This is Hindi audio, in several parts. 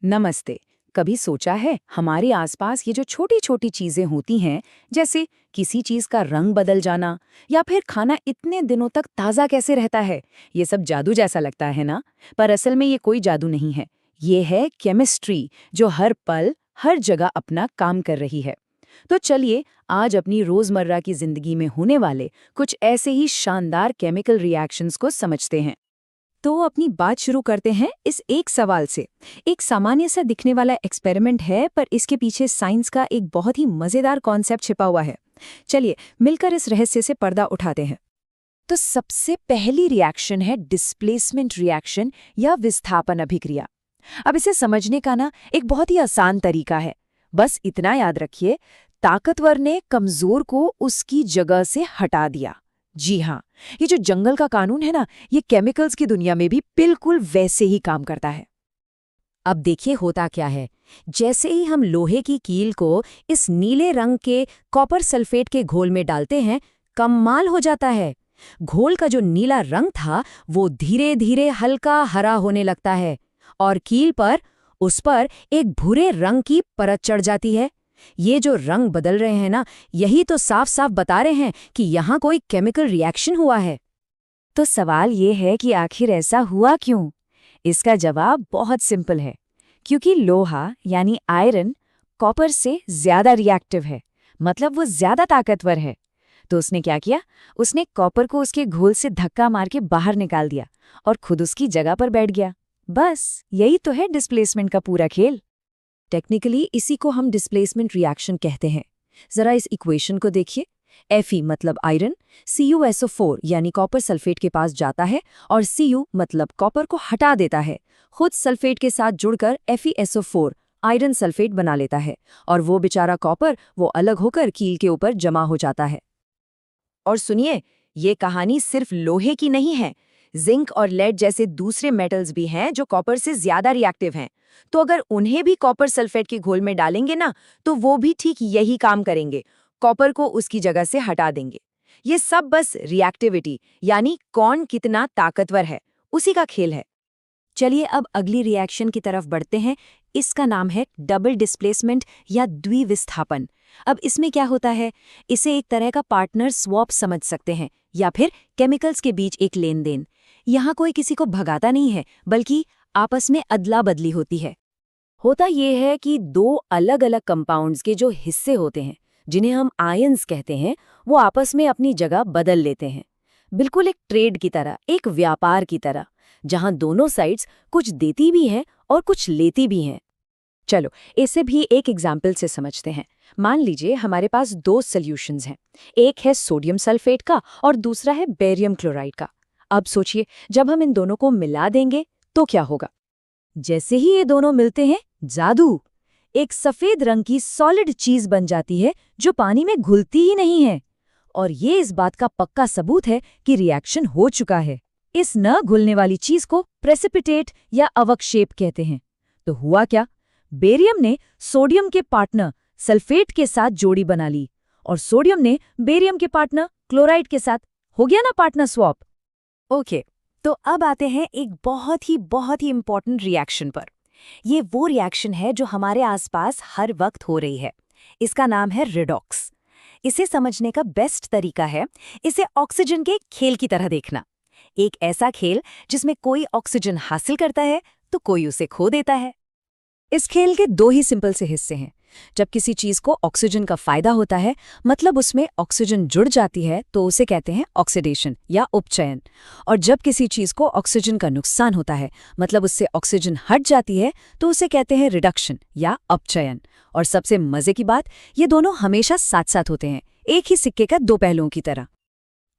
नमस्ते। कभी सोचा है हमारे आसपास ये जो छोटी छोटी चीजें होती हैं, जैसे किसी चीज का रंग बदल जाना या फिर खाना इतने दिनों तक ताजा कैसे रहता है, ये सब जादू जैसा लगता है ना। पर असल में ये कोई जादू नहीं है। ये है केमिस्ट्री, जो हर पल हर जगह अपना काम कर रही है। तो चलिए आज अपनी रोजमर्रा की जिंदगी में होने वाले कुछ ऐसे ही शानदार केमिकल रिएक्शंस को समझते हैं। तो अपनी बात शुरू करते हैं इस एक सवाल से। एक सामान्य सा दिखने वाला एक्सपेरिमेंट है, पर इसके पीछे साइंस का एक बहुत ही मजेदार कॉन्सेप्ट छिपा हुआ है। चलिए मिलकर इस रहस्य से पर्दा उठाते हैं। तो सबसे पहली रिएक्शन है डिस्प्लेसमेंट रिएक्शन या विस्थापन अभिक्रिया। अब इसे समझने का ना एक बहुत ही आसान तरीका है। बस इतना याद रखिए, ताकतवर ने कमजोर को उसकी जगह से हटा दिया। जी हाँ, ये जो जंगल का कानून है ना, ये केमिकल्स की दुनिया में भी बिल्कुल वैसे ही काम करता है। अब देखिए होता क्या है। जैसे ही हम लोहे की कील को इस नीले रंग के कॉपर सल्फेट के घोल में डालते हैं, कमाल हो जाता है। घोल का जो नीला रंग था वो धीरे धीरे हल्का हरा होने लगता है और कील पर उस पर एक भूरे रंग की परत चढ़ जाती है। ये जो रंग बदल रहे हैं ना, यही तो साफ साफ बता रहे हैं कि यहाँ कोई केमिकल रिएक्शन हुआ है। तो सवाल ये है कि आखिर ऐसा हुआ क्यों? इसका जवाब बहुत सिंपल है। क्योंकि लोहा यानी आयरन कॉपर से ज्यादा रिएक्टिव है, मतलब वो ज्यादा ताकतवर है। तो उसने क्या किया? उसने कॉपर को उसके घोल से धक्का मार के बाहर निकाल दिया और खुद उसकी जगह पर बैठ गया। बस यही तो है डिस्प्लेसमेंट का पूरा खेल। टेक्निकली इसी को हम डिस्प्लेसमेंट रिएक्शन कहते हैं। जरा इस इक्वेशन को देखिए। Fe मतलब आयरन CuSO4 यानी कॉपर सल्फेट के पास जाता है और Cu मतलब कॉपर को हटा देता है, खुद सल्फेट के साथ जुड़कर FeSO4 आयरन सल्फेट बना लेता है और वो बेचारा कॉपर वो अलग होकर कील के ऊपर जमा हो जाता है। और सुनिए, ये कहानी सिर्फ लोहे की नहीं है। जिंक और लेड जैसे दूसरे मेटल्स भी हैं जो कॉपर से ज्यादा रिएक्टिव हैं। तो अगर उन्हें भी कॉपर सल्फेट के घोल में डालेंगे ना, तो वो भी ठीक यही काम करेंगे, कॉपर को उसकी जगह से हटा देंगे। ये सब बस रिएक्टिविटी यानी कौन कितना ताकतवर है, उसी का खेल है। चलिए अब अगली रिएक्शन की तरफ बढ़ते हैं। इसका नाम है डबल डिस्प्लेसमेंट या द्विविस्थापन। अब इसमें क्या होता है? इसे एक तरह का पार्टनर स्वैप समझ सकते हैं या फिर केमिकल्स के बीच एक लेन देन। यहाँ कोई किसी को भगाता नहीं है, बल्कि आपस में अदला बदली होती है। होता यह है कि दो अलग अलग कंपाउंड्स के जो हिस्से होते हैं, जिन्हें हम आयंस कहते हैं, वो आपस में अपनी जगह बदल लेते हैं। बिल्कुल एक ट्रेड की तरह, एक व्यापार की तरह, जहां दोनों साइड्स कुछ देती भी हैं और कुछ लेती भी हैं। चलो इसे भी एक एग्जाम्पल से समझते हैं। मान लीजिए हमारे पास दो सॉल्यूशंस हैं। एक है सोडियम सल्फेट का और दूसरा है बेरियम क्लोराइड का। अब सोचिए, जब हम इन दोनों को मिला देंगे तो क्या होगा? जैसे ही ये दोनों मिलते हैं, जादू! एक सफेद रंग की सॉलिड चीज बन जाती है जो पानी में घुलती ही नहीं है। और ये इस बात का पक्का सबूत है कि रिएक्शन हो चुका है। इस न घुलने वाली चीज को प्रेसिपिटेट या अवक्षेप कहते हैं। तो हुआ क्या? बेरियम ने सोडियम के पार्टनर सल्फेट के साथ जोड़ी बना ली और सोडियम ने बेरियम के पार्टनर क्लोराइड के साथ। हो गया ना पार्टनर स्वैप। ओके, तो अब आते हैं एक बहुत ही इंपॉर्टेंट रिएक्शन पर। ये वो रिएक्शन है जो हमारे आसपास हर वक्त हो रही है। इसका नाम है रेडॉक्स। इसे समझने का बेस्ट तरीका है इसे ऑक्सीजन के खेल की तरह देखना। एक ऐसा खेल जिसमें कोई ऑक्सीजन हासिल करता है तो कोई उसे खो देता है। इस खेल के दो ही सिंपल से हिस्से हैं। जब किसी चीज को ऑक्सीजन का फायदा होता है, मतलब उसमें ऑक्सीजन जुड़ जाती है, तो उसे कहते हैं ऑक्सीडेशन या उपचयन। और जब किसी चीज को ऑक्सीजन का नुकसान होता है, मतलब उससे ऑक्सीजन हट जाती है, तो उसे कहते हैं रिडक्शन या अपचयन। और सबसे मजे की बात, ये दोनों हमेशा साथ साथ होते हैं, एक ही सिक्के का दो पहलुओं की तरह।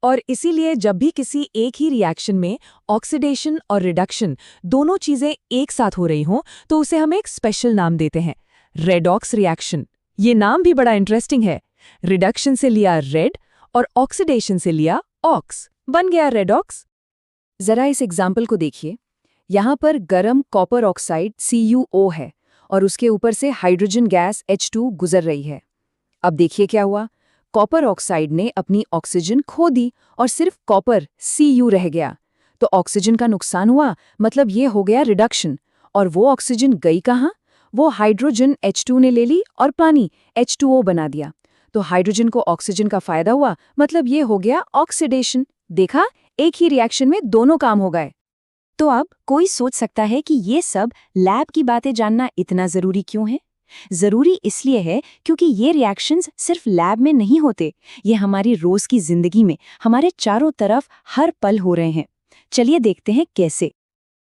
और इसीलिए जब भी किसी एक ही रिएक्शन में ऑक्सीडेशन और रिडक्शन दोनों चीजें एक साथ हो रही हों, तो उसे हम एक स्पेशल नाम देते हैं, रेडॉक्स रिएक्शन। ये नाम भी बड़ा इंटरेस्टिंग है। रिडक्शन से लिया रेड और ऑक्सीडेशन से लिया ऑक्स, बन गया रेडॉक्स। जरा इस एग्जाम्पल को देखिए। यहाँ पर गर्म कॉपर ऑक्साइड CuO है और उसके ऊपर से हाइड्रोजन गैस H2 गुजर रही है। अब देखिए क्या हुआ। कॉपर ऑक्साइड ने अपनी ऑक्सीजन खो दी और सिर्फ कॉपर Cu रह गया। तो ऑक्सीजन का नुकसान हुआ, मतलब ये हो गया रिडक्शन, और वो ऑक्सीजन गई कहाँ? वो हाइड्रोजन H2 ने ले ली और पानी H2O बना दिया। तो हाइड्रोजन को ऑक्सीजन का फायदा हुआ, मतलब ये हो गया ऑक्सीडेशन। देखा, एक ही रिएक्शन में दोनों काम हो गए। तो अब कोई सोच सकता है कि ये सब लैब की बातें जानना इतना जरूरी क्यों है? जरूरी इसलिए है क्योंकि ये रिएक्शंस सिर्फ लैब में नहीं होते, ये हमारी रोज की जिंदगी में हमारे चारों तरफ हर पल हो रहे हैं। चलिए देखते हैं कैसे।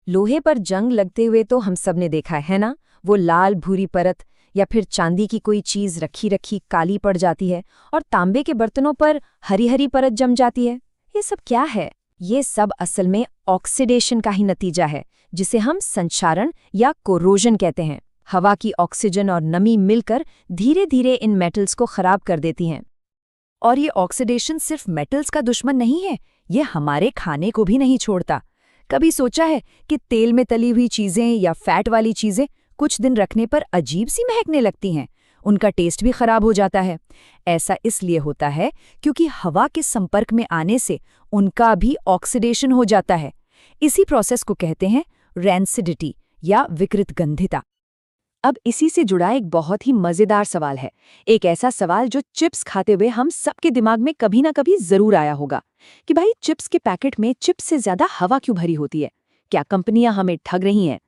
लोहे पर जंग लगते हुए तो हम सब ने देखा है ना, वो लाल भूरी परत, या फिर चांदी की कोई चीज रखी रखी काली पड़ जाती है और तांबे के बर्तनों पर हरी हरी परत जम जाती है। ये सब क्या है? ये सब असल में ऑक्सीडेशन का ही नतीजा है, जिसे हम संक्षारण या कोरोजन कहते हैं। हवा की ऑक्सीजन और नमी मिलकर धीरे धीरे इन मेटल्स को खराब कर देती हैं। और ये ऑक्सीडेशन सिर्फ मेटल्स का दुश्मन नहीं है, ये हमारे खाने को भी नहीं छोड़ता। कभी सोचा है कि तेल में तली हुई चीजें या फैट वाली चीजें कुछ दिन रखने पर अजीब सी महकने लगती हैं, उनका टेस्ट भी खराब हो जाता है। ऐसा इसलिए होता है क्योंकि हवा के संपर्क में आने से उनका भी ऑक्सीडेशन हो जाता है। इसी प्रोसेस को कहते हैं रैंसिडिटी या विकृत गंधिता। अब इसी से जुड़ा एक बहुत ही मजेदार सवाल है, एक ऐसा सवाल जो चिप्स खाते हुए हम सबके दिमाग में कभी ना कभी जरूर आया होगा कि भाई चिप्स के पैकेट में चिप्स से ज्यादा हवा क्यों भरी होती है? क्या कंपनियां हमें ठग रही हैं?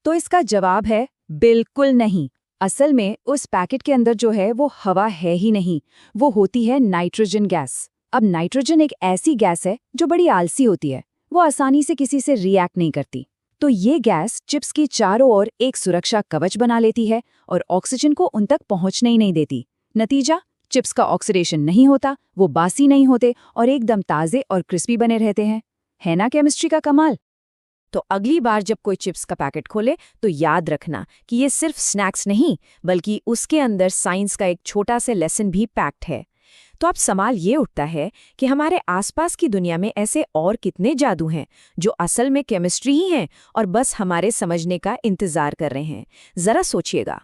तो इसका जवाब है बिल्कुल नहीं। असल में उस पैकेट के अंदर जो है वो हवा है ही नहीं, वो होती है नाइट्रोजन गैस। अब नाइट्रोजन एक ऐसी गैस है जो बड़ी आलसी होती है, वो आसानी से किसी से रिएक्ट नहीं करती। तो ये गैस चिप्स की चारों ओर एक सुरक्षा कवच बना लेती है और ऑक्सीजन को उन तक पहुंचने ही नहीं देती। नतीजा, चिप्स का ऑक्सीडेशन नहीं होता, वो बासी नहीं होते और एकदम ताज़े और क्रिस्पी बने रहते हैं। है ना केमिस्ट्री का कमाल? तो अगली बार जब कोई चिप्स का पैकेट खोले तो याद रखना कि ये सिर्फ स्नैक्स नहीं, बल्कि उसके अंदर साइंस का एक छोटा सा लेसन भी पैक्ड है। तो अब सवाल ये उठता है कि हमारे आसपास की दुनिया में ऐसे और कितने जादू हैं जो असल में केमिस्ट्री ही हैं और बस हमारे समझने का इंतजार कर रहे हैं। जरा सोचिएगा।